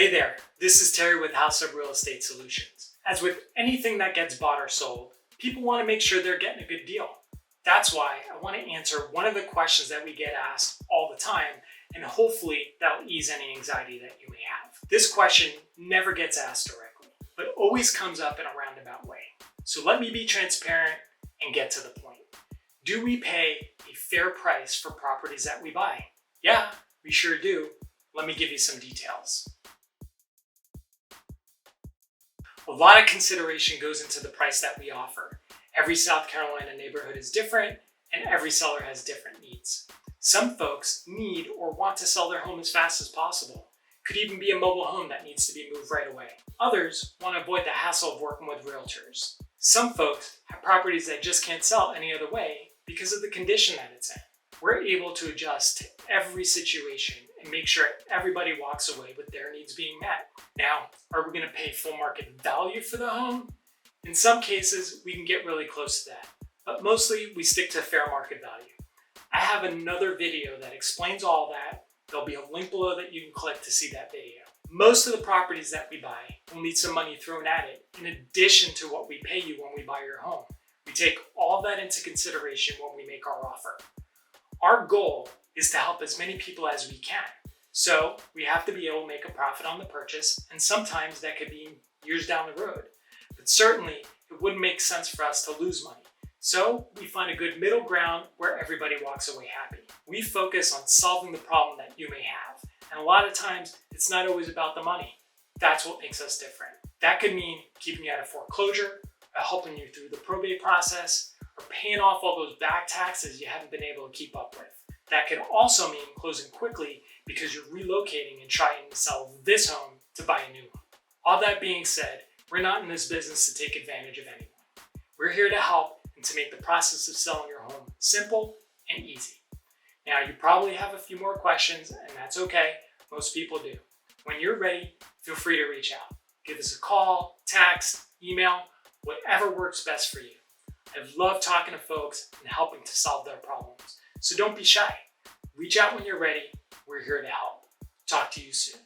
Hey there, this is Terry with House of Real Estate Solutions. As with anything that gets bought or sold, people want to make sure they're getting a good deal. That's why I want to answer one of the questions that we get asked all the time, and hopefully that'll ease any anxiety that you may have. This question never gets asked directly, but always comes up in a roundabout way. So let me be transparent and get to the point. Do we pay a fair price for properties that we buy? Yeah, we sure do. Let me give you some details. A lot of consideration goes into the price that we offer. Every South Carolina neighborhood is different, and every seller has different needs. Some folks need or want to sell their home as fast as possible. Could even be a mobile home that needs to be moved right away. Others want to avoid the hassle of working with realtors. Some folks have properties that just can't sell any other way because of the condition that it's in. We're able to adjust to every situation and make sure everybody walks away with their needs being met. Now, are we going to pay full market value for the home? In some cases, we can get really close to that, but mostly we stick to fair market value. I have another video that explains all that. There'll be a link below that you can click to see that video. Most of the properties that we buy will need some money thrown at it in addition to what we pay you when we buy your home. We take all that into consideration when we make our offer. Our goal is to help as many people as we can. So we have to be able to make a profit on the purchase, and sometimes that could be years down the road. But certainly it wouldn't make sense for us to lose money. So we find a good middle ground where everybody walks away happy. We focus on solving the problem that you may have. And a lot of times it's not always about the money. That's what makes us different. That could mean keeping you out of foreclosure, or helping you through the probate process, or paying off all those back taxes you haven't been able to keep up with. That could also mean closing quickly because you're relocating and trying to sell this home to buy a new one. All that being said, we're not in this business to take advantage of anyone. We're here to help and to make the process of selling your home simple and easy. Now, you probably have a few more questions, and that's okay. Most people do. When you're ready, feel free to reach out. Give us a call, text, email, whatever works best for you. I love talking to folks and helping to solve their problems. So don't be shy. Reach out when you're ready. We're here to help. Talk to you soon.